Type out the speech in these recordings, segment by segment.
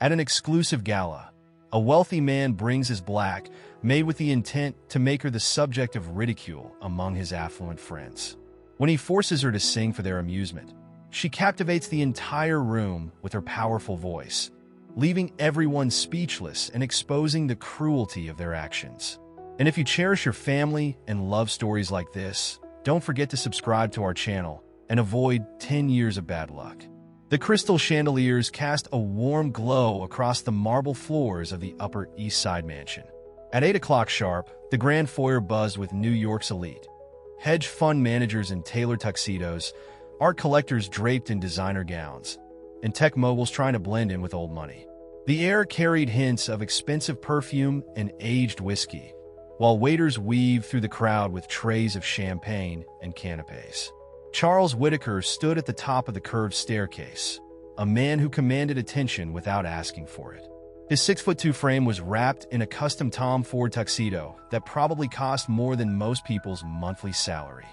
At an exclusive gala, a wealthy man brings his black Maid with the intent to make her the subject of ridicule among his affluent friends. When he forces her to sing for their amusement, she captivates the entire room with her powerful voice, leaving everyone speechless and exposing the cruelty of their actions. And if you cherish your family and love stories like this, don't forget to subscribe to our channel and avoid 10 years of bad luck. The crystal chandeliers cast a warm glow across the marble floors of the Upper East Side mansion. At 8 o'clock sharp, the grand foyer buzzed with New York's elite. Hedge fund managers in tailored tuxedos, art collectors draped in designer gowns, and tech moguls trying to blend in with old money. The air carried hints of expensive perfume and aged whiskey, while waiters weaved through the crowd with trays of champagne and canapes. Charles Whittaker stood at the top of the curved staircase, a man who commanded attention without asking for it. His 6'2" frame was wrapped in a custom Tom Ford tuxedo that probably cost more than most people's monthly salary.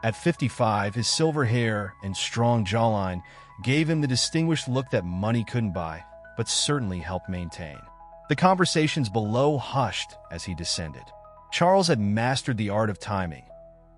At 55, his silver hair and strong jawline gave him the distinguished look that money couldn't buy, but certainly helped maintain. The conversations below hushed as he descended. Charles had mastered the art of timing,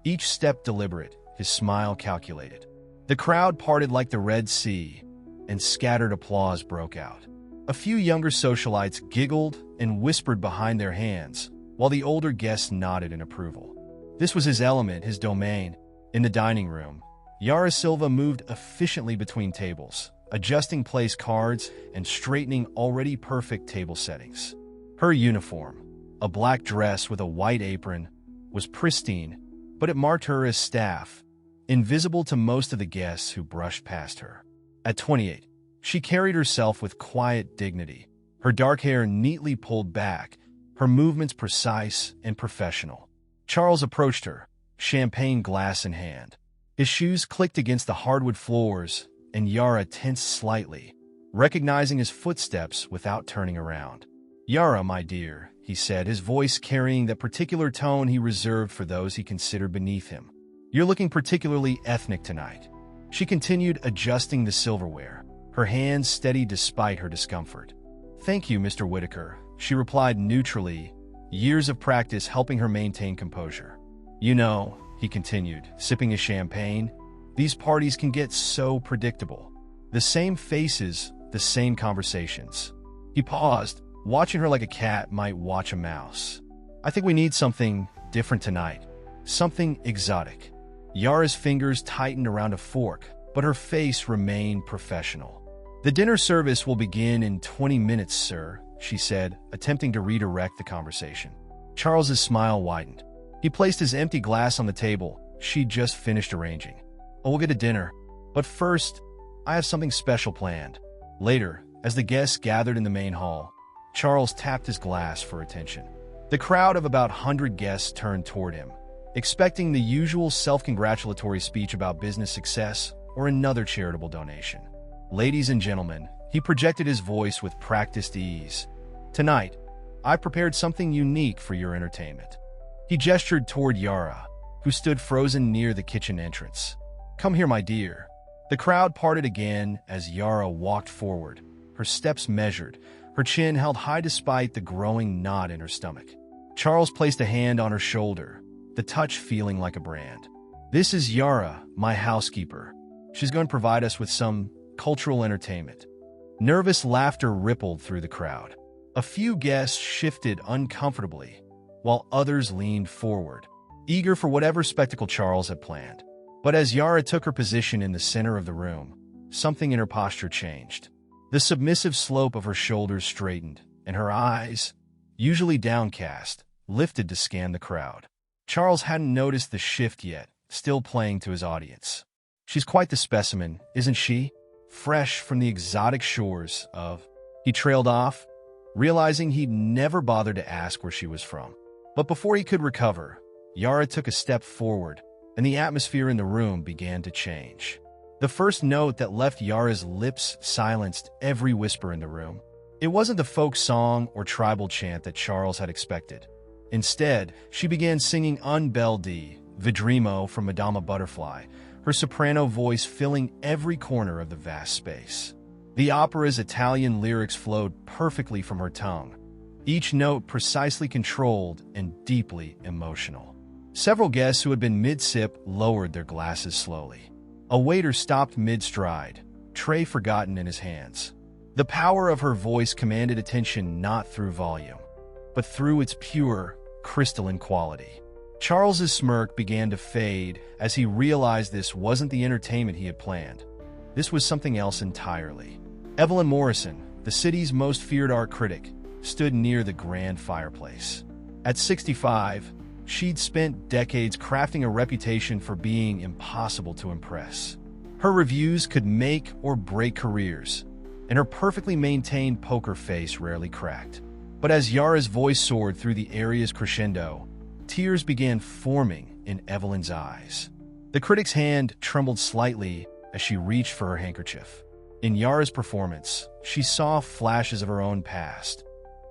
each step deliberate, his smile calculated. The crowd parted like the Red Sea, and scattered applause broke out. A few younger socialites giggled and whispered behind their hands, while the older guests nodded in approval. This was his element, his domain. In the dining room, Yara Silva moved efficiently between tables, adjusting place cards and straightening already perfect table settings. Her uniform, a black dress with a white apron, was pristine, but it marked her as staff, invisible to most of the guests who brushed past her. At 28, she carried herself with quiet dignity, her dark hair neatly pulled back, her movements precise and professional. Charles approached her, champagne glass in hand. His shoes clicked against the hardwood floors, and Yara tensed slightly, recognizing his footsteps without turning around. "Yara, my dear," he said, his voice carrying that particular tone he reserved for those he considered beneath him. "You're looking particularly ethnic tonight." She continued adjusting the silverware, her hands steady despite her discomfort. "Thank you, Mr. Whittaker," she replied neutrally, years of practice helping her maintain composure. "You know," he continued, sipping his champagne, "these parties can get so predictable. The same faces, the same conversations." He paused, watching her like a cat might watch a mouse. "I think we need something different tonight, something exotic." Yara's fingers tightened around a fork, but her face remained professional. "The dinner service will begin in 20 minutes, sir," she said, attempting to redirect the conversation. Charles's smile widened. He placed his empty glass on the table she'd just finished arranging. "Oh, we'll get to dinner, but first, I have something special planned." Later, as the guests gathered in the main hall, Charles tapped his glass for attention. The crowd of about 100 guests turned toward him, expecting the usual self-congratulatory speech about business success or another charitable donation. "Ladies and gentlemen," he projected his voice with practiced ease, "tonight, I prepared something unique for your entertainment." He gestured toward Yara, who stood frozen near the kitchen entrance. "Come here, my dear." The crowd parted again as Yara walked forward, her steps measured, her chin held high despite the growing knot in her stomach. Charles placed a hand on her shoulder, the touch feeling like a brand. "This is Yara, my housekeeper. She's going to provide us with some cultural entertainment." Nervous laughter rippled through the crowd. A few guests shifted uncomfortably, while others leaned forward, eager for whatever spectacle Charles had planned. But as Yara took her position in the center of the room, something in her posture changed. The submissive slope of her shoulders straightened, and her eyes, usually downcast, lifted to scan the crowd. Charles hadn't noticed the shift yet, still playing to his audience. "She's quite the specimen, isn't she? Fresh from the exotic shores of..." He trailed off, realizing he'd never bothered to ask where she was from. But before he could recover, Yara took a step forward, and the atmosphere in the room began to change. The first note that left Yara's lips silenced every whisper in the room. It wasn't the folk song or tribal chant that Charles had expected. Instead, she began singing Un bel di, Vidrimo from Madama Butterfly, her soprano voice filling every corner of the vast space. The opera's Italian lyrics flowed perfectly from her tongue, each note precisely controlled and deeply emotional. Several guests who had been mid-sip lowered their glasses slowly. A waiter stopped mid-stride, tray forgotten in his hands. The power of her voice commanded attention not through volume, but through its pure, crystalline quality. Charles's smirk began to fade as he realized this wasn't the entertainment he had planned. This was something else entirely. Evelyn Morrison, the city's most feared art critic, stood near the grand fireplace. At 65, she'd spent decades crafting a reputation for being impossible to impress. Her reviews could make or break careers, and her perfectly maintained poker face rarely cracked. But as Yara's voice soared through the area's crescendo, tears began forming in Evelyn's eyes. The critic's hand trembled slightly as she reached for her handkerchief. In Yara's performance, she saw flashes of her own past,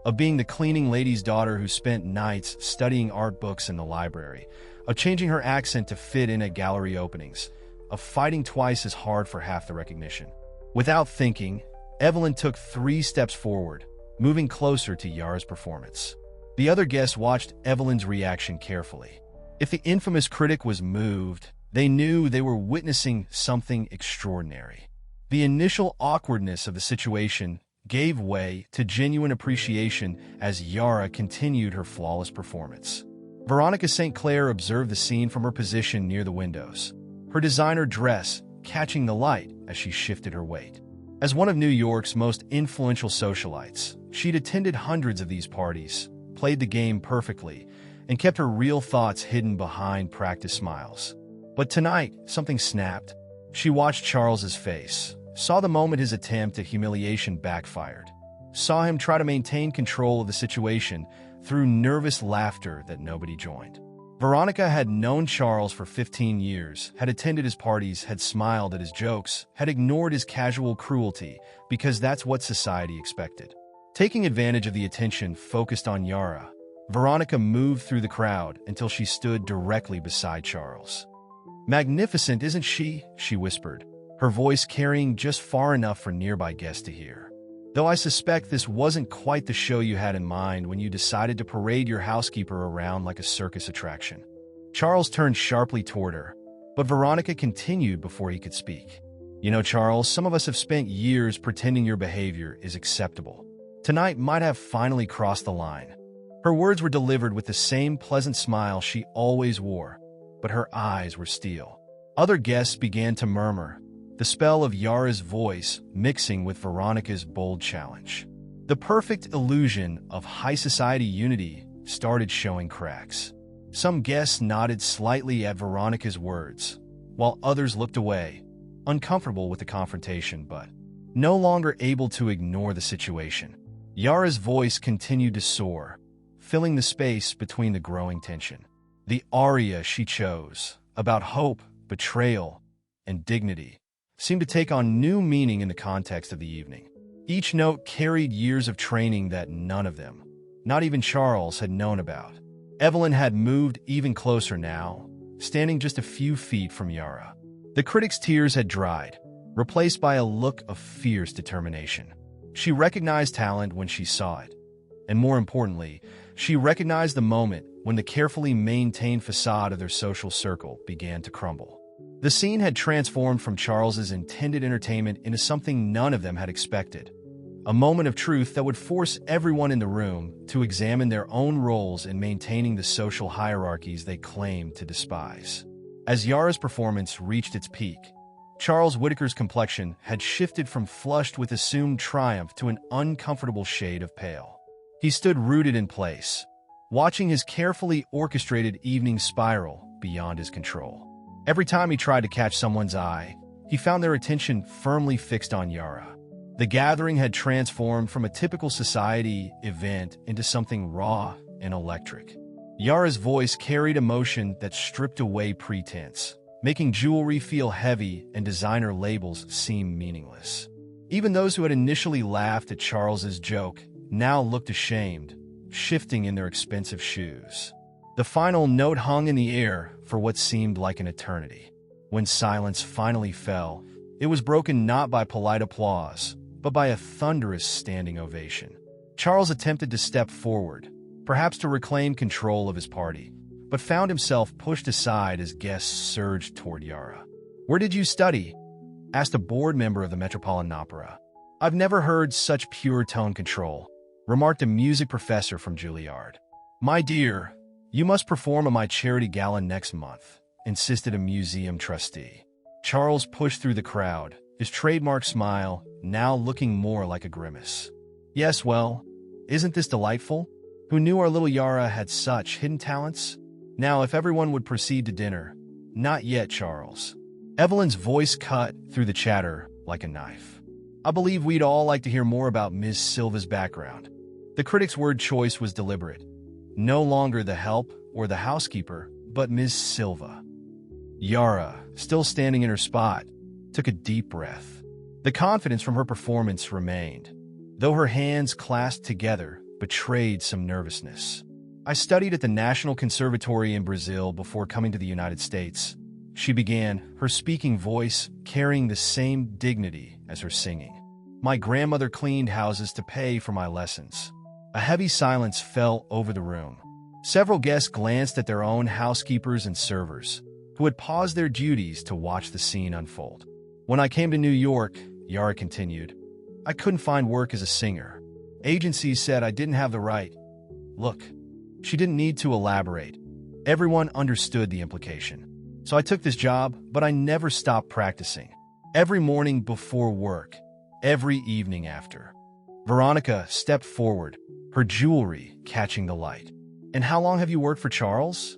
of being the cleaning lady's daughter who spent nights studying art books in the library, of changing her accent to fit in at gallery openings, of fighting twice as hard for half the recognition. Without thinking, Evelyn took 3 steps forward, moving closer to Yara's performance. The other guests watched Evelyn's reaction carefully. If the infamous critic was moved, they knew they were witnessing something extraordinary. The initial awkwardness of the situation gave way to genuine appreciation as Yara continued her flawless performance. Veronica St. Clair observed the scene from her position near the windows, her designer dress catching the light as she shifted her weight. As one of New York's most influential socialites, she'd attended hundreds of these parties, played the game perfectly, and kept her real thoughts hidden behind practiced smiles. But tonight, something snapped. She watched Charles's face, saw the moment his attempt at humiliation backfired, saw him try to maintain control of the situation through nervous laughter that nobody joined. Veronica had known Charles for 15 years, had attended his parties, had smiled at his jokes, had ignored his casual cruelty because that's what society expected. Taking advantage of the attention focused on Yara, Veronica moved through the crowd until she stood directly beside Charles. "Magnificent, isn't she?" she whispered, her voice carrying just far enough for nearby guests to hear. "Though I suspect this wasn't quite the show you had in mind when you decided to parade your housekeeper around like a circus attraction." Charles turned sharply toward her, but Veronica continued before he could speak. "You know, Charles, some of us have spent years pretending your behavior is acceptable. Tonight might have finally crossed the line." Her words were delivered with the same pleasant smile she always wore, but her eyes were steel. Other guests began to murmur, the spell of Yara's voice mixing with Veronica's bold challenge. The perfect illusion of high society unity started showing cracks. Some guests nodded slightly at Veronica's words, while others looked away, uncomfortable with the confrontation but no longer able to ignore the situation. Yara's voice continued to soar, filling the space between the growing tension. The aria she chose, about hope, betrayal, and dignity, seemed to take on new meaning in the context of the evening. Each note carried years of training that none of them, not even Charles, had known about. Evelyn had moved even closer now, standing just a few feet from Yara. The critic's tears had dried, replaced by a look of fierce determination. She recognized talent when she saw it, and more importantly, she recognized the moment when the carefully maintained facade of their social circle began to crumble. The scene had transformed from Charles's intended entertainment into something none of them had expected, a moment of truth that would force everyone in the room to examine their own roles in maintaining the social hierarchies they claimed to despise. As Yara's performance reached its peak, Charles Whitaker's complexion had shifted from flushed with assumed triumph to an uncomfortable shade of pale. He stood rooted in place, watching his carefully orchestrated evening spiral beyond his control. Every time he tried to catch someone's eye, he found their attention firmly fixed on Yara. The gathering had transformed from a typical society event into something raw and electric. Yara's voice carried emotion that stripped away pretense, making jewelry feel heavy and designer labels seem meaningless. Even those who had initially laughed at Charles's joke now looked ashamed, shifting in their expensive shoes. The final note hung in the air for what seemed like an eternity. When silence finally fell, it was broken not by polite applause, but by a thunderous standing ovation. Charles attempted to step forward, perhaps to reclaim control of his party, but found himself pushed aside as guests surged toward Yara. "Where did you study?" asked a board member of the Metropolitan Opera. "I've never heard such pure tone control," remarked a music professor from Juilliard. "My dear, you must perform at my charity gala next month," insisted a museum trustee. Charles pushed through the crowd, his trademark smile now looking more like a grimace. "Yes, well, isn't this delightful? Who knew our little Yara had such hidden talents? Now, if everyone would proceed to dinner." "Not yet, Charles." Evelyn's voice cut through the chatter like a knife. "I believe we'd all like to hear more about Ms. Silva's background." The critic's word choice was deliberate. No longer the help or the housekeeper, but Ms. Silva. Yara, still standing in her spot, took a deep breath. The confidence from her performance remained, though her hands clasped together betrayed some nervousness. "I studied at the National Conservatory in Brazil before coming to the United States," she began, her speaking voice carrying the same dignity as her singing. "My grandmother cleaned houses to pay for my lessons." A heavy silence fell over the room. Several guests glanced at their own housekeepers and servers, who had paused their duties to watch the scene unfold. "When I came to New York," Yara continued, "I couldn't find work as a singer. Agencies said I didn't have the right look." She didn't need to elaborate. Everyone understood the implication. "So I took this job, but I never stopped practicing. Every morning before work, every evening after." Veronica stepped forward, her jewelry catching the light. "And how long have you worked for Charles?"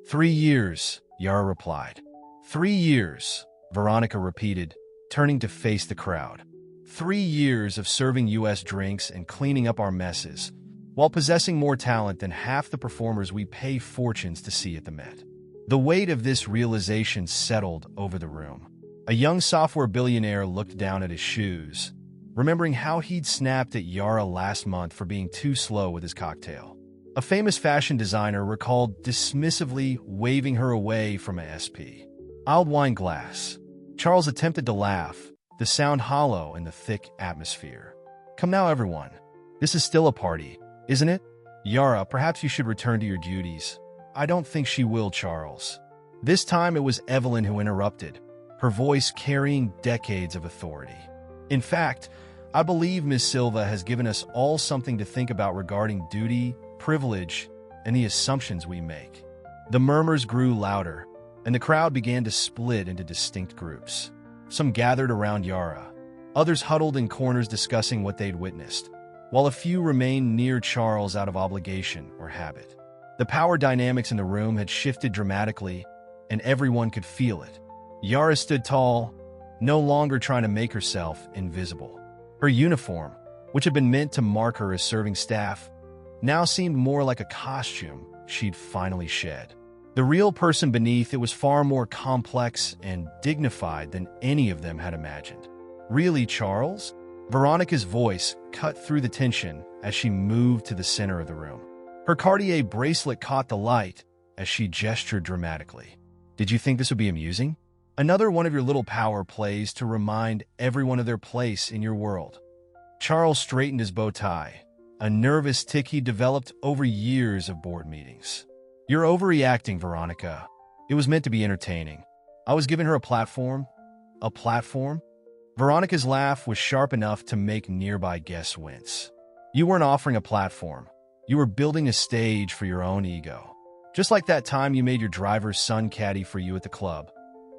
3 years, Yara replied. 3 years, Veronica repeated, turning to face the crowd. 3 years of serving U.S. drinks and cleaning up our messes, while possessing more talent than half the performers we pay fortunes to see at the Met. The weight of this realization settled over the room. A young software billionaire looked down at his shoes, remembering how he'd snapped at Yara last month for being too slow with his cocktail. A famous fashion designer recalled dismissively waving her away from a SP. "I'll wine glass." Charles attempted to laugh, the sound hollow in the thick atmosphere. "Come now, everyone. This is still a party, isn't it?" "Yara, perhaps you should return to your duties." "I don't think she will, Charles." This time it was Evelyn who interrupted, her voice carrying decades of authority. "In fact, I believe Ms. Silva has given us all something to think about regarding duty, privilege, and the assumptions we make." The murmurs grew louder, and the crowd began to split into distinct groups. Some gathered around Yara, others huddled in corners discussing what they'd witnessed, while a few remained near Charles out of obligation or habit. The power dynamics in the room had shifted dramatically, and everyone could feel it. Yara stood tall, no longer trying to make herself invisible. Her uniform, which had been meant to mark her as serving staff, now seemed more like a costume she'd finally shed. The real person beneath it was far more complex and dignified than any of them had imagined. "Really, Charles?" Veronica's voice cut through the tension as she moved to the center of the room. Her Cartier bracelet caught the light as she gestured dramatically. "Did you think this would be amusing? Another one of your little power plays to remind everyone of their place in your world." Charles straightened his bow tie, a nervous tic he developed over years of board meetings. "You're overreacting, Veronica. It was meant to be entertaining. I was giving her a platform." "A platform?" Veronica's laugh was sharp enough to make nearby guests wince. "You weren't offering a platform. You were building a stage for your own ego. Just like that time you made your driver's son caddy for you at the club,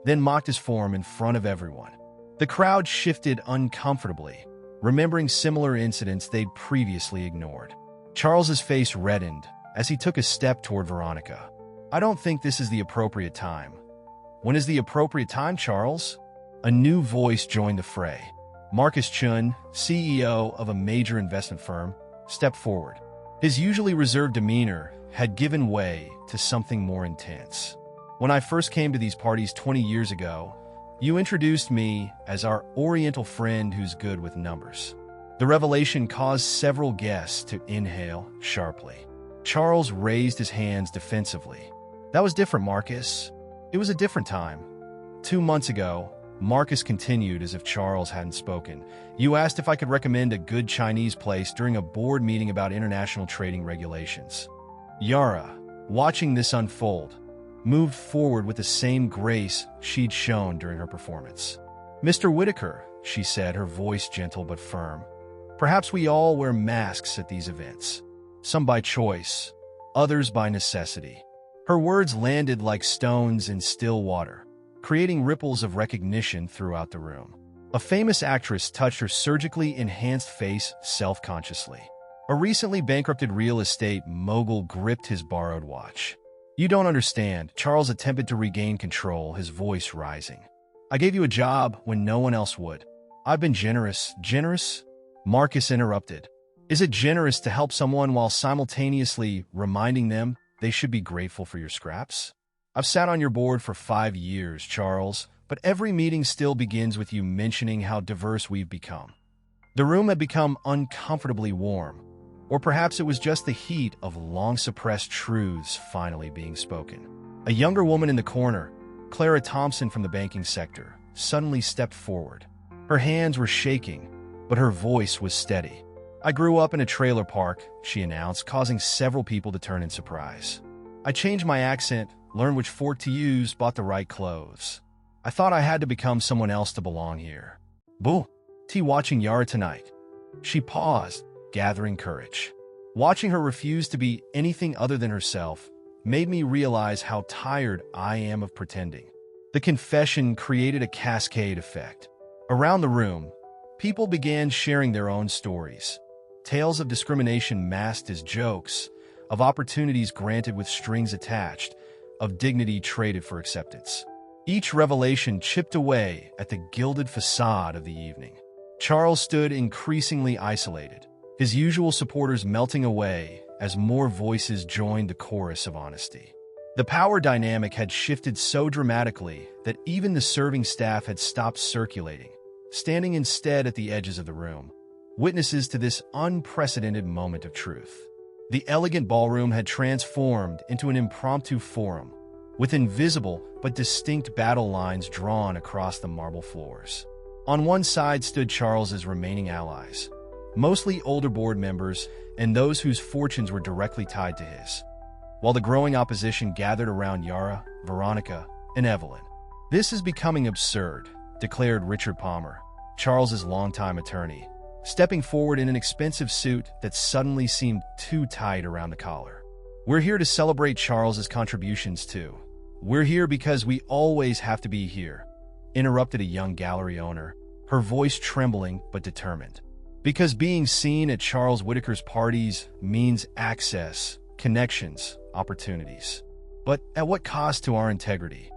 then mocked his form in front of everyone." The crowd shifted uncomfortably, remembering similar incidents they'd previously ignored. Charles's face reddened as he took a step toward Veronica. "I don't think this is the appropriate time." "When is the appropriate time, Charles?" A new voice joined the fray. Marcus Chun, CEO of a major investment firm, stepped forward. His usually reserved demeanor had given way to something more intense. "When I first came to these parties 20 years ago, you introduced me as our Oriental friend who's good with numbers." The revelation caused several guests to inhale sharply. Charles raised his hands defensively. "That was different, Marcus. It was a different time. 2 months ago, Marcus continued as if Charles hadn't spoken. You asked if I could recommend a good Chinese place during a board meeting about international trading regulations. Yara, watching this unfold, moved forward with the same grace she'd shown during her performance. Mr. Whitaker, she said, her voice gentle but firm. Perhaps we all wear masks at these events. Some by choice, others by necessity. Her words landed like stones in still water, creating ripples of recognition throughout the room. A famous actress touched her surgically enhanced face self-consciously. A recently bankrupted real estate mogul gripped his borrowed watch. You don't understand, Charles attempted to regain control, his voice rising. I gave you a job when no one else would. I've been generous. Generous? Marcus interrupted. Is it generous to help someone while simultaneously reminding them they should be grateful for your scraps? I've sat on your board for 5 years, Charles, but every meeting still begins with you mentioning how diverse we've become. The room had become uncomfortably warm, or perhaps it was just the heat of long-suppressed truths finally being spoken. A younger woman in the corner, Clara Thompson from the banking sector, suddenly stepped forward. Her hands were shaking, but her voice was steady. I grew up in a trailer park, she announced, causing several people to turn in surprise. I changed my accent, learned which fork to use, bought the right clothes. I thought I had to become someone else to belong here. Boo! Watching Yara tonight. She paused, gathering courage. Watching her refuse to be anything other than herself made me realize how tired I am of pretending. The confession created a cascade effect. Around the room, people began sharing their own stories. Tales of discrimination masked as jokes, of opportunities granted with strings attached, of dignity traded for acceptance. Each revelation chipped away at the gilded facade of the evening. Charles stood increasingly isolated, his usual supporters melting away as more voices joined the chorus of honesty. The power dynamic had shifted so dramatically that even the serving staff had stopped circulating, standing instead at the edges of the room, witnesses to this unprecedented moment of truth. The elegant ballroom had transformed into an impromptu forum, with invisible but distinct battle lines drawn across the marble floors. On one side stood Charles's remaining allies, mostly older board members and those whose fortunes were directly tied to his, while the growing opposition gathered around Yara, Veronica, and Evelyn. This is becoming absurd, declared Richard Palmer, Charles's longtime attorney, stepping forward in an expensive suit that suddenly seemed too tight around the collar. We're here to celebrate Charles's contributions too. We're here because we always have to be here, interrupted a young gallery owner, her voice trembling but determined. Because being seen at Charles Whitaker's parties means access, connections, opportunities. But at what cost to our integrity?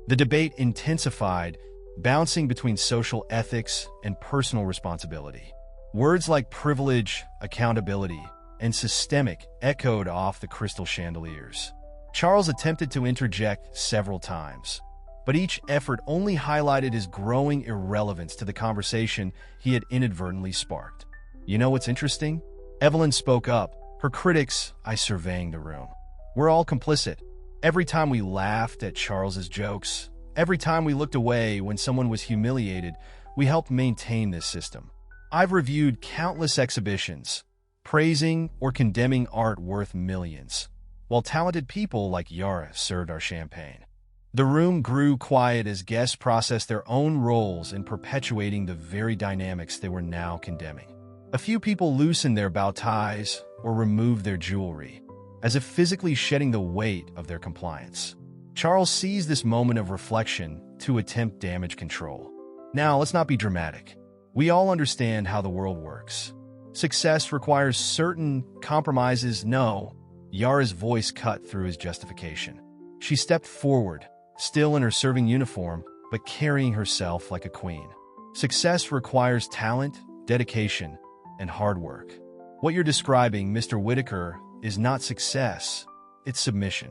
The debate intensified, bouncing between social ethics and personal responsibility. Words like privilege, accountability, and systemic echoed off the crystal chandeliers. Charles attempted to interject several times, but each effort only highlighted his growing irrelevance to the conversation he had inadvertently sparked. You know what's interesting? Evelyn spoke up, her critics surveying the room. We're all complicit. Every time we laughed at Charles's jokes, every time we looked away when someone was humiliated, we helped maintain this system. I've reviewed countless exhibitions, praising or condemning art worth millions, while talented people like Yara served our champagne. The room grew quiet as guests processed their own roles in perpetuating the very dynamics they were now condemning. A few people loosened their bow ties or removed their jewelry, as if physically shedding the weight of their compliance. Charles seized this moment of reflection to attempt damage control. Now, let's not be dramatic. We all understand how the world works. Success requires certain compromises. No, Yara's voice cut through his justification. She stepped forward, still in her serving uniform, but carrying herself like a queen. Success requires talent, dedication, and hard work. What you're describing, Mr. Whitaker, is not success, it's submission.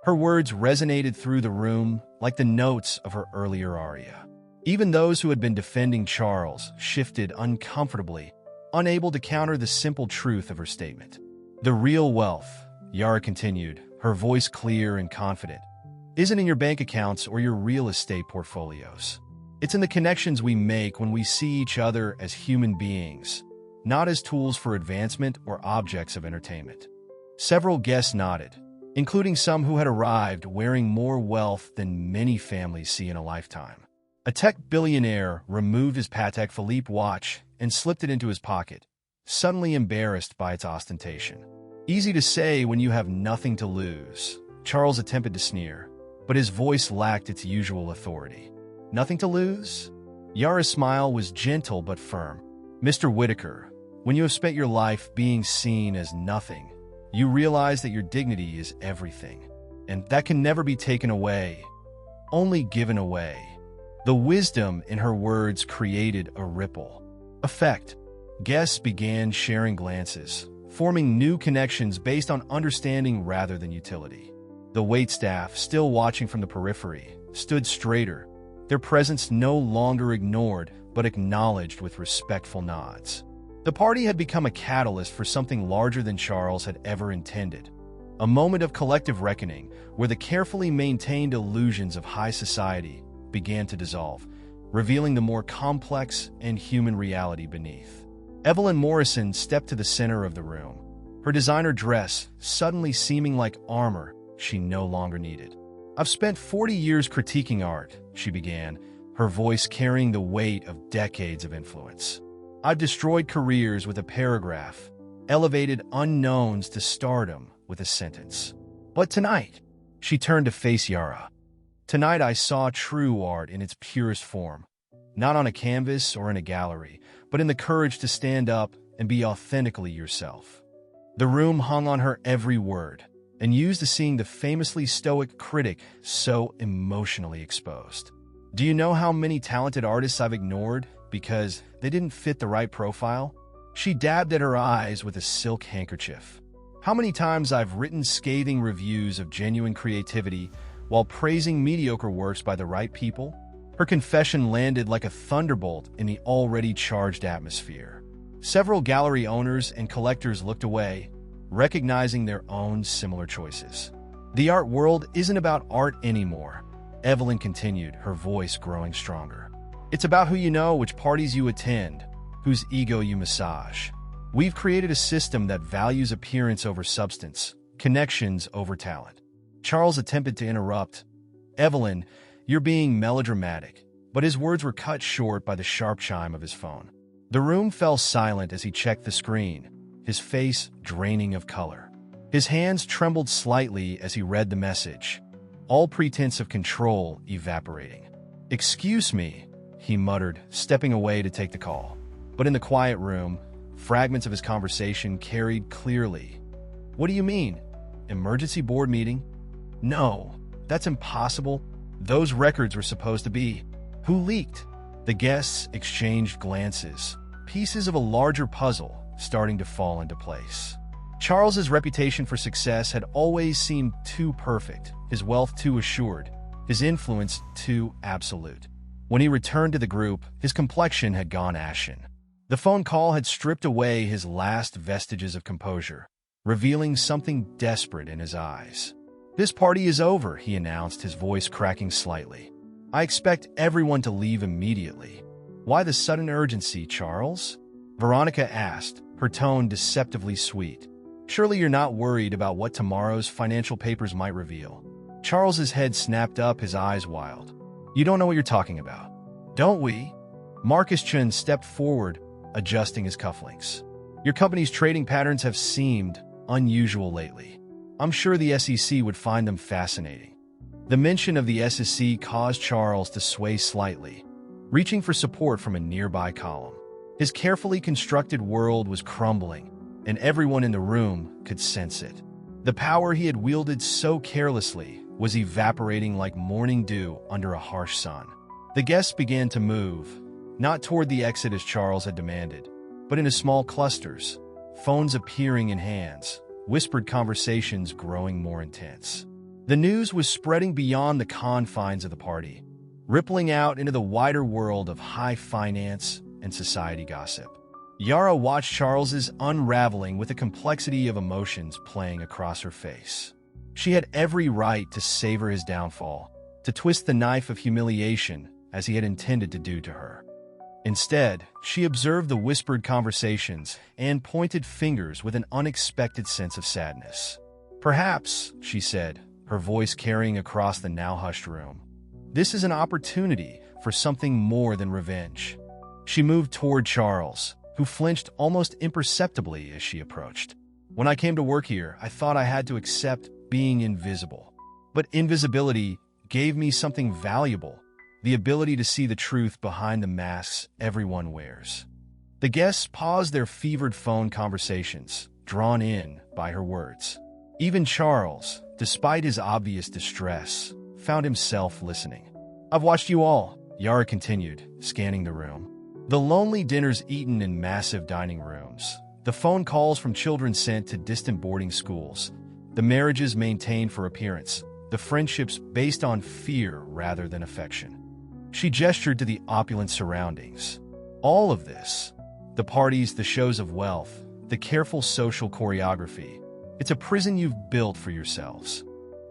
Her words resonated through the room like the notes of her earlier aria. Even those who had been defending Charles shifted uncomfortably, unable to counter the simple truth of her statement. The real wealth, Yara continued, her voice clear and confident, isn't in your bank accounts or your real estate portfolios. It's in the connections we make when we see each other as human beings, not as tools for advancement or objects of entertainment. Several guests nodded, including some who had arrived wearing more wealth than many families see in a lifetime. A tech billionaire removed his Patek Philippe watch and slipped it into his pocket, suddenly embarrassed by its ostentation. Easy to say when you have nothing to lose, Charles attempted to sneer, but his voice lacked its usual authority. Nothing to lose? Yara's smile was gentle but firm. Mr. Whitaker, when you have spent your life being seen as nothing, you realize that your dignity is everything, and that can never be taken away, only given away. The wisdom in her words created a ripple effect. Guests began sharing glances, forming new connections based on understanding rather than utility. The waitstaff, still watching from the periphery, stood straighter, their presence no longer ignored but acknowledged with respectful nods. The party had become a catalyst for something larger than Charles had ever intended. A moment of collective reckoning where the carefully maintained illusions of high society began to dissolve, revealing the more complex and human reality beneath. Evelyn Morrison stepped to the center of the room, her designer dress suddenly seeming like armor she no longer needed. "I've spent 40 years critiquing art," she began, her voice carrying the weight of decades of influence. "I've destroyed careers with a paragraph, elevated unknowns to stardom with a sentence. But tonight," she turned to face Yara, "tonight I saw true art in its purest form, not on a canvas or in a gallery, but in the courage to stand up and be authentically yourself." The room hung on her every word, and used to seeing the famously stoic critic so emotionally exposed. "Do you know how many talented artists I've ignored because they didn't fit the right profile?" She dabbed at her eyes with a silk handkerchief. "How many times I've written scathing reviews of genuine creativity while praising mediocre works by the right people?" Her confession landed like a thunderbolt in the already charged atmosphere. Several gallery owners and collectors looked away, recognizing their own similar choices. "The art world isn't about art anymore," Evelyn continued, her voice growing stronger. "It's about who you know, which parties you attend, whose ego you massage. We've created a system that values appearance over substance, connections over talent." Charles attempted to interrupt. "Evelyn, you're being melodramatic," but his words were cut short by the sharp chime of his phone. The room fell silent as he checked the screen, his face draining of color. His hands trembled slightly as he read the message, all pretense of control evaporating. "Excuse me," he muttered, stepping away to take the call. But in the quiet room, fragments of his conversation carried clearly. "What do you mean? Emergency board meeting? No, that's impossible. Those records were supposed to be. Who leaked?" The guests exchanged glances, pieces of a larger puzzle starting to fall into place. Charles's reputation for success had always seemed too perfect, his wealth too assured, his influence too absolute. When he returned to the group, his complexion had gone ashen. The phone call had stripped away his last vestiges of composure, revealing something desperate in his eyes. "This party is over," he announced, his voice cracking slightly. "I expect everyone to leave immediately." "Why the sudden urgency, Charles?" Veronica asked, her tone deceptively sweet. "Surely you're not worried about what tomorrow's financial papers might reveal." Charles's head snapped up, his eyes wild. "You don't know what you're talking about." "Don't we?" Marcus Chun stepped forward, adjusting his cufflinks. "Your company's trading patterns have seemed unusual lately. I'm sure the SEC would find them fascinating." The mention of the SEC caused Charles to sway slightly, reaching for support from a nearby column. His carefully constructed world was crumbling, and everyone in the room could sense it. The power he had wielded so carelessly was evaporating like morning dew under a harsh sun. The guests began to move, not toward the exit as Charles had demanded, but into small clusters, phones appearing in hands, whispered conversations growing more intense. The news was spreading beyond the confines of the party, rippling out into the wider world of high finance and society gossip. Yara watched Charles's unraveling with a complexity of emotions playing across her face. She had every right to savor his downfall, to twist the knife of humiliation as he had intended to do to her. Instead, she observed the whispered conversations and pointed fingers with an unexpected sense of sadness. "Perhaps," she said, her voice carrying across the now hushed room, "this is an opportunity for something more than revenge." She moved toward Charles, who flinched almost imperceptibly as she approached. "When I came to work here, I thought I had to accept being invisible. But invisibility gave me something valuable, the ability to see the truth behind the masks everyone wears." The guests paused their fevered phone conversations, drawn in by her words. Even Charles, despite his obvious distress, found himself listening. "I've watched you all," Yara continued, scanning the room. The lonely dinners eaten in massive dining rooms, the phone calls from children sent to distant boarding schools, the marriages maintained for appearance, the friendships based on fear rather than affection. She gestured to the opulent surroundings. All of this, the parties, the shows of wealth, the careful social choreography, it's a prison you've built for yourselves.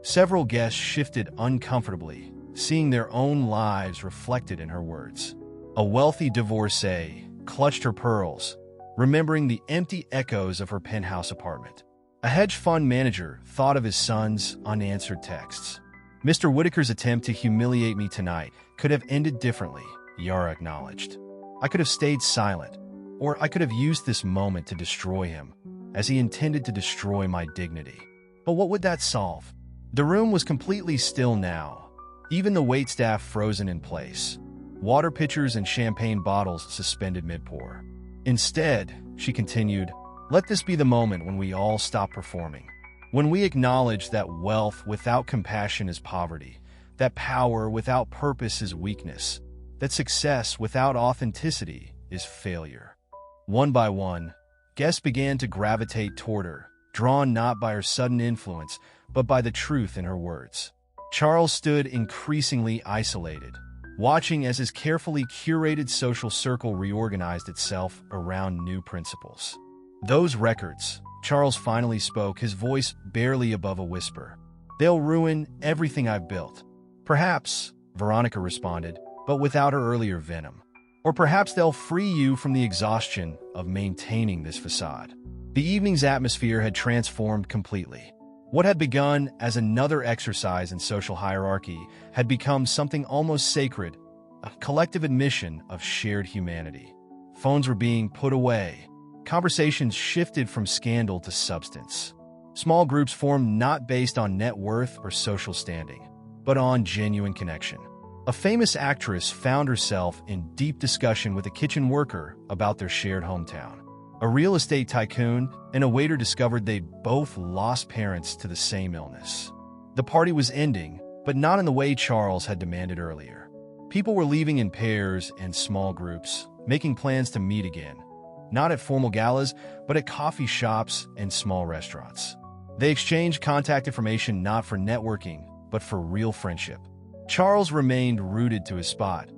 Several guests shifted uncomfortably, seeing their own lives reflected in her words. A wealthy divorcee clutched her pearls, remembering the empty echoes of her penthouse apartment. A hedge fund manager thought of his son's unanswered texts. "Mr. Whitaker's attempt to humiliate me tonight could have ended differently," Yara acknowledged. "I could have stayed silent, or I could have used this moment to destroy him, as he intended to destroy my dignity. But what would that solve?" The room was completely still now, even the waitstaff frozen in place, water pitchers and champagne bottles suspended mid-pour. "Instead," she continued, "let this be the moment when we all stop performing. When we acknowledge that wealth without compassion is poverty, that power without purpose is weakness, that success without authenticity is failure." One by one, guests began to gravitate toward her, drawn not by her sudden influence, but by the truth in her words. Charles stood increasingly isolated, watching as his carefully curated social circle reorganized itself around new principles. "Those records," Charles finally spoke, his voice barely above a whisper. "They'll ruin everything I've built." "Perhaps," Veronica responded, "but without her earlier venom. Or perhaps they'll free you from the exhaustion of maintaining this facade." The evening's atmosphere had transformed completely. What had begun as another exercise in social hierarchy had become something almost sacred, a collective admission of shared humanity. Phones were being put away. Conversations shifted from scandal to substance. Small groups formed not based on net worth or social standing, but on genuine connection. A famous actress found herself in deep discussion with a kitchen worker about their shared hometown. A real estate tycoon and a waiter discovered they'd both lost parents to the same illness. The party was ending, but not in the way Charles had demanded earlier. People were leaving in pairs and small groups, making plans to meet again, not at formal galas, but at coffee shops and small restaurants. They exchanged contact information not for networking, but for real friendship. Charles remained rooted to his spot,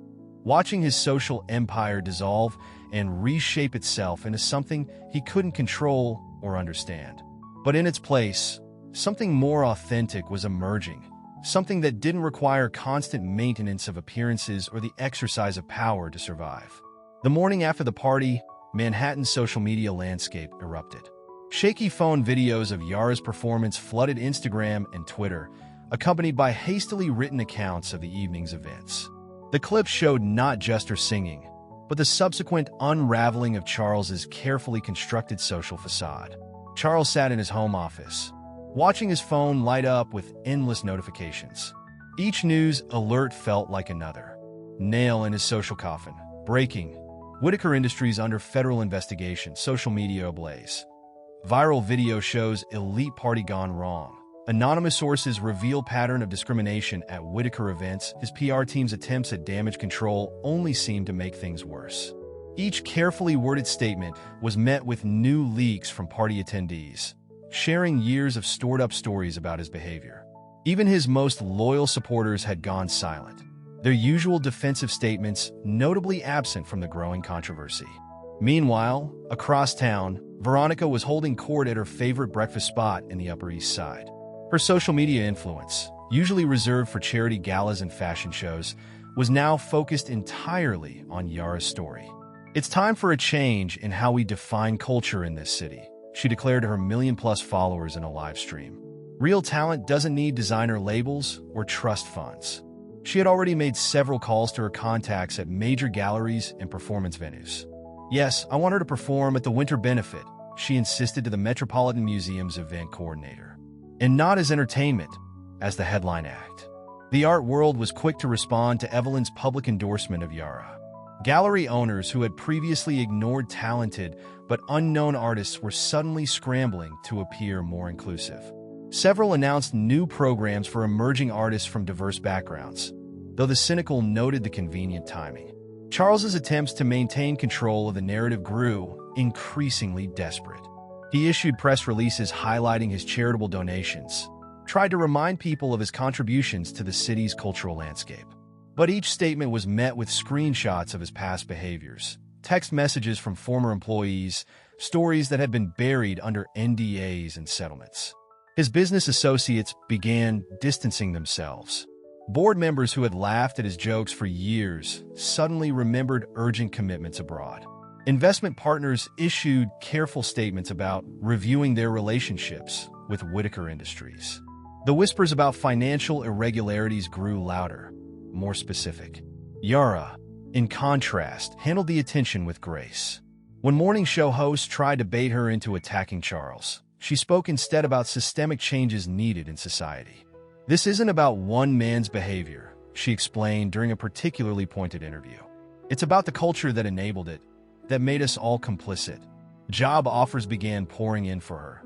watching his social empire dissolve and reshape itself into something he couldn't control or understand. But in its place, something more authentic was emerging, something that didn't require constant maintenance of appearances or the exercise of power to survive. The morning after the party, Manhattan's social media landscape erupted. Shaky phone videos of Yara's performance flooded Instagram and Twitter, accompanied by hastily written accounts of the evening's events. The clips showed not just her singing, but the subsequent unraveling of Charles's carefully constructed social facade. Charles sat in his home office, watching his phone light up with endless notifications. Each news alert felt like another nail in his social coffin. Breaking: Whitaker Industries under federal investigation, social media ablaze. Viral video shows elite party gone wrong. Anonymous sources reveal pattern of discrimination at Whitaker events. His PR team's attempts at damage control only seemed to make things worse. Each carefully worded statement was met with new leaks from party attendees, sharing years of stored-up stories about his behavior. Even his most loyal supporters had gone silent, their usual defensive statements notably absent from the growing controversy. Meanwhile, across town, Veronica was holding court at her favorite breakfast spot in the Upper East Side. Her social media influence, usually reserved for charity galas and fashion shows, was now focused entirely on Yara's story. "It's time for a change in how we define culture in this city," she declared to her million-plus followers in a live stream. "Real talent doesn't need designer labels or trust funds." She had already made several calls to her contacts at major galleries and performance venues. "Yes, I want her to perform at the Winter Benefit," she insisted to the Metropolitan Museum's event coordinator. "And not as entertainment, as the headline act." The art world was quick to respond to Evelyn's public endorsement of Yara. Gallery owners who had previously ignored talented but unknown artists were suddenly scrambling to appear more inclusive. Several announced new programs for emerging artists from diverse backgrounds, though the cynical noted the convenient timing. Charles's attempts to maintain control of the narrative grew increasingly desperate. He issued press releases highlighting his charitable donations, tried to remind people of his contributions to the city's cultural landscape. But each statement was met with screenshots of his past behaviors, text messages from former employees, stories that had been buried under NDAs and settlements. His business associates began distancing themselves. Board members who had laughed at his jokes for years suddenly remembered urgent commitments abroad. Investment partners issued careful statements about reviewing their relationships with Whitaker Industries. The whispers about financial irregularities grew louder, more specific. Yara, in contrast, handled the attention with grace. When morning show hosts tried to bait her into attacking Charles, she spoke instead about systemic changes needed in society. "This isn't about one man's behavior," she explained during a particularly pointed interview. "It's about the culture that enabled it, that made us all complicit." Job offers began pouring in for her.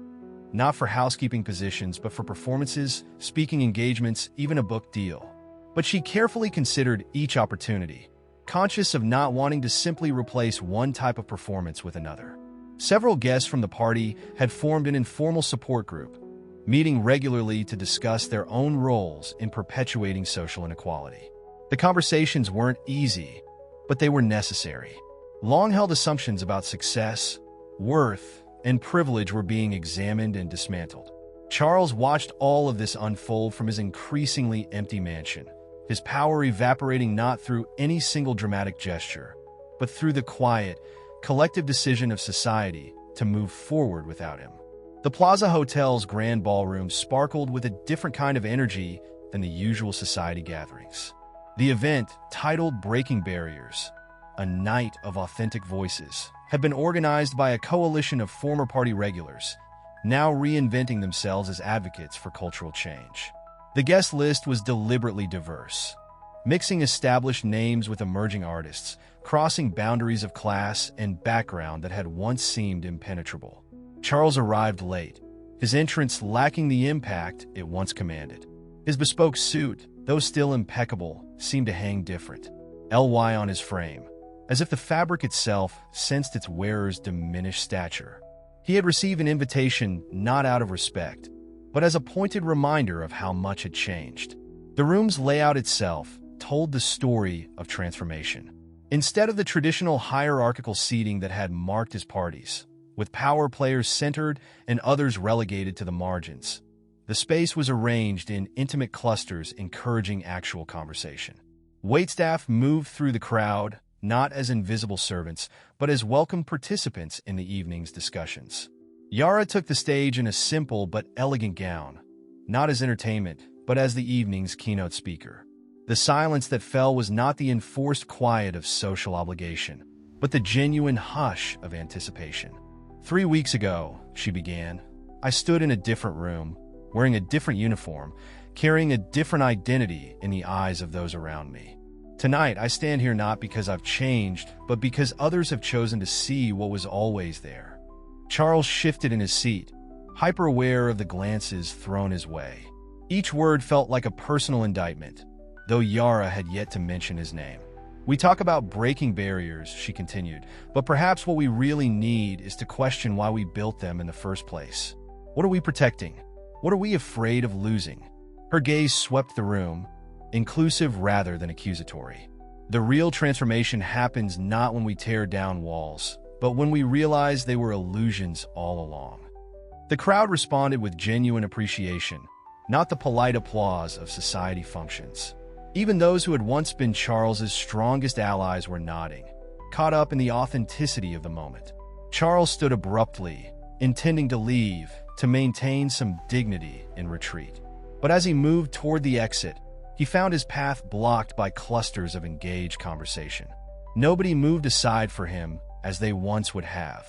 Not for housekeeping positions, but for performances, speaking engagements, even a book deal. But she carefully considered each opportunity, conscious of not wanting to simply replace one type of performance with another. Several guests from the party had formed an informal support group, meeting regularly to discuss their own roles in perpetuating social inequality. The conversations weren't easy, but they were necessary. Long-held assumptions about success, worth, and privilege were being examined and dismantled. Charles watched all of this unfold from his increasingly empty mansion, his power evaporating not through any single dramatic gesture, but through the quiet, collective decision of society to move forward without him. The Plaza Hotel's grand ballroom sparkled with a different kind of energy than the usual society gatherings. The event, titled Breaking Barriers, a night of authentic voices, had been organized by a coalition of former party regulars, now reinventing themselves as advocates for cultural change. The guest list was deliberately diverse, mixing established names with emerging artists, crossing boundaries of class and background that had once seemed impenetrable. Charles arrived late, his entrance lacking the impact it once commanded. His bespoke suit, though still impeccable, seemed to hang different, LY on his frame, as if the fabric itself sensed its wearer's diminished stature. He had received an invitation not out of respect, but as a pointed reminder of how much had changed. The room's layout itself told the story of transformation. Instead of the traditional hierarchical seating that had marked his parties, with power players centered and others relegated to the margins, the space was arranged in intimate clusters encouraging actual conversation. Waitstaff moved through the crowd, not as invisible servants, but as welcome participants in the evening's discussions. Yara took the stage in a simple but elegant gown, not as entertainment, but as the evening's keynote speaker. The silence that fell was not the enforced quiet of social obligation, but the genuine hush of anticipation. 3 weeks ago, she began, I stood in a different room, wearing a different uniform, carrying a different identity in the eyes of those around me. Tonight, I stand here not because I've changed, but because others have chosen to see what was always there. Charles shifted in his seat, hyper-aware of the glances thrown his way. Each word felt like a personal indictment, though Yara had yet to mention his name. We talk about breaking barriers, she continued, but perhaps what we really need is to question why we built them in the first place. What are we protecting? What are we afraid of losing? Her gaze swept the room, inclusive rather than accusatory. The real transformation happens not when we tear down walls, but when we realize they were illusions all along. The crowd responded with genuine appreciation, not the polite applause of society functions. Even those who had once been Charles's strongest allies were nodding, caught up in the authenticity of the moment. Charles stood abruptly, intending to leave, to maintain some dignity in retreat. But as he moved toward the exit, he found his path blocked by clusters of engaged conversation. Nobody moved aside for him as they once would have.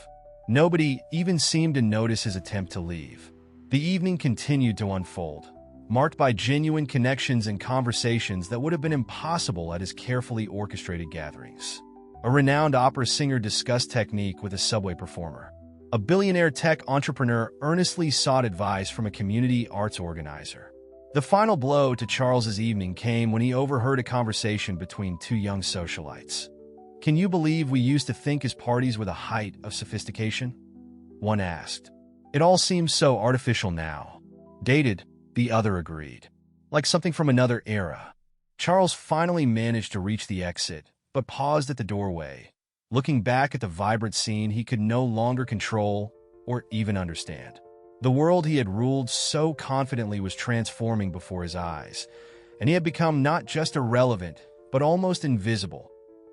Nobody even seemed to notice his attempt to leave. The evening continued to unfold, marked by genuine connections and conversations that would have been impossible at his carefully orchestrated gatherings. A renowned opera singer discussed technique with a subway performer. A billionaire tech entrepreneur earnestly sought advice from a community arts organizer. The final blow to Charles's evening came when he overheard a conversation between two young socialites. "Can you believe we used to think his parties were the height of sophistication?" one asked. "It all seems so artificial now." "Dated," the other agreed. "Like something from another era." Charles finally managed to reach the exit, but paused at the doorway. Looking back at the vibrant scene he could no longer control or even understand. The world he had ruled so confidently was transforming before his eyes, and he had become not just irrelevant, but almost invisible,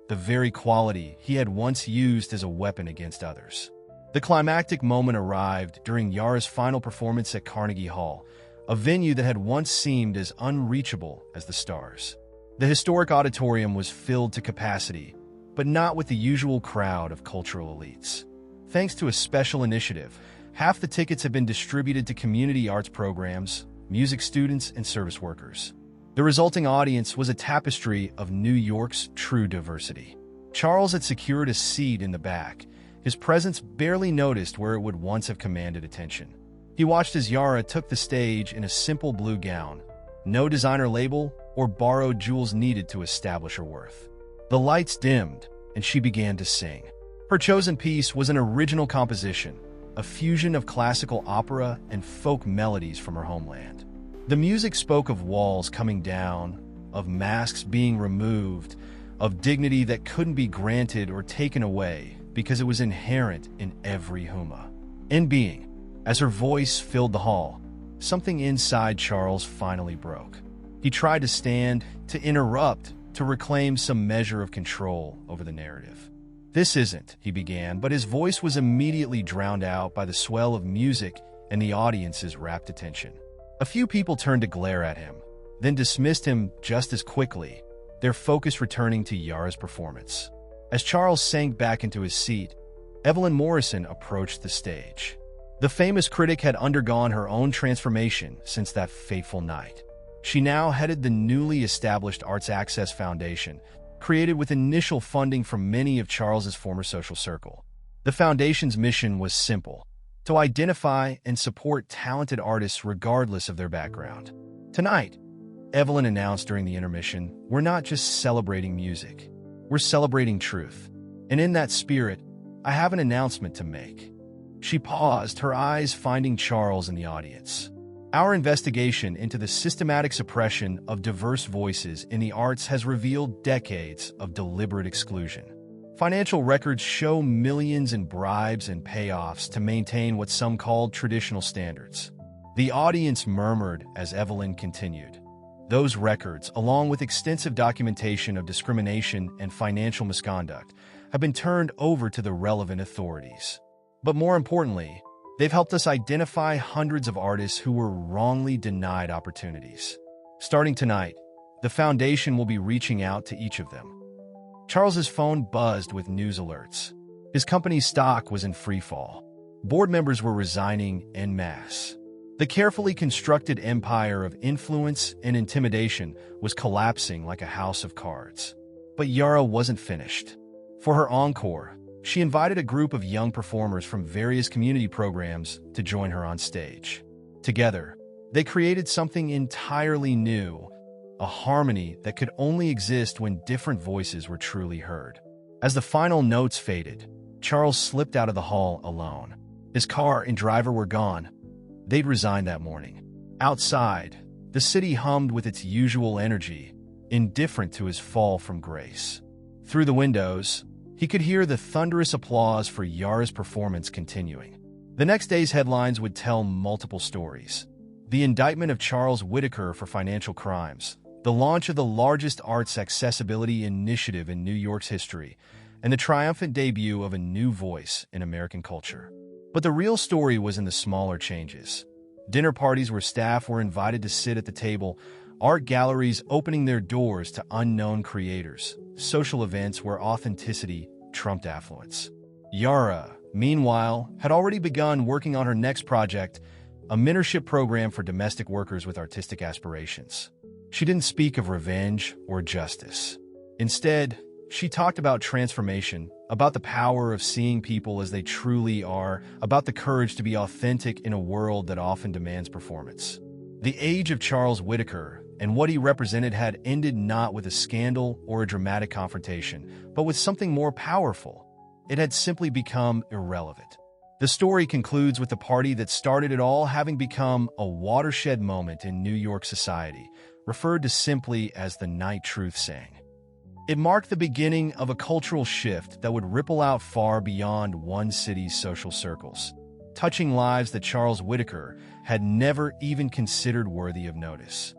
the very quality he had once used as a weapon against others. The climactic moment arrived during Yara's final performance at Carnegie Hall, a venue that had once seemed as unreachable as the stars. The historic auditorium was filled to capacity, but not with the usual crowd of cultural elites. Thanks to a special initiative, half the tickets had been distributed to community arts programs, music students, and service workers. The resulting audience was a tapestry of New York's true diversity. Charles had secured a seat in the back, his presence barely noticed where it would once have commanded attention. He watched as Yara took the stage in a simple blue gown, no designer label or borrowed jewels needed to establish her worth. The lights dimmed, and she began to sing. Her chosen piece was an original composition, a fusion of classical opera and folk melodies from her homeland. The music spoke of walls coming down, of masks being removed, of dignity that couldn't be granted or taken away because it was inherent in every huma. In being, as her voice filled the hall, something inside Charles finally broke. He tried to stand, to interrupt, to reclaim some measure of control over the narrative. "This isn't," he began, but his voice was immediately drowned out by the swell of music and the audience's rapt attention. A few people turned to glare at him, then dismissed him just as quickly, their focus returning to Yara's performance. As Charles sank back into his seat, Evelyn Morrison approached the stage. The famous critic had undergone her own transformation since that fateful night. She now headed the newly established Arts Access Foundation, created with initial funding from many of Charles's former social circle. The foundation's mission was simple: to identify and support talented artists regardless of their background. "Tonight," Evelyn announced during the intermission, "we're not just celebrating music. We're celebrating truth. And in that spirit, I have an announcement to make." She paused, her eyes finding Charles in the audience. "Our investigation into the systematic suppression of diverse voices in the arts has revealed decades of deliberate exclusion. Financial records show millions in bribes and payoffs to maintain what some called traditional standards." The audience murmured as Evelyn continued. Those records, along with extensive documentation of discrimination and financial misconduct, have been turned over to the relevant authorities. But more importantly, they've helped us identify hundreds of artists who were wrongly denied opportunities. Starting tonight, the foundation will be reaching out to each of them. Charles's phone buzzed with news alerts. His company's stock was in freefall. Board members were resigning en masse. The carefully constructed empire of influence and intimidation was collapsing like a house of cards. But Yara wasn't finished. For her encore, she invited a group of young performers from various community programs to join her on stage. Together, they created something entirely new, a harmony that could only exist when different voices were truly heard. As the final notes faded, Charles slipped out of the hall alone. His car and driver were gone. They'd resigned that morning. Outside, the city hummed with its usual energy, indifferent to his fall from grace. Through the windows, he could hear the thunderous applause for Yara's performance continuing. The next day's headlines would tell multiple stories. The indictment of Charles Whitaker for financial crimes, the launch of the largest arts accessibility initiative in New York's history, and the triumphant debut of a new voice in American culture. But the real story was in the smaller changes. Dinner parties where staff were invited to sit at the table, art galleries opening their doors to unknown creators, social events where authenticity trumped affluence. Yara, meanwhile, had already begun working on her next project, a mentorship program for domestic workers with artistic aspirations. She didn't speak of revenge or justice. Instead, she talked about transformation, about the power of seeing people as they truly are, about the courage to be authentic in a world that often demands performance. The age of Charles Whitaker and what he represented had ended not with a scandal or a dramatic confrontation, but with something more powerful. It had simply become irrelevant. The story concludes with the party that started it all having become a watershed moment in New York society, referred to simply as the night truth sang. It marked the beginning of a cultural shift that would ripple out far beyond one city's social circles, touching lives that Charles Whitaker had never even considered worthy of notice.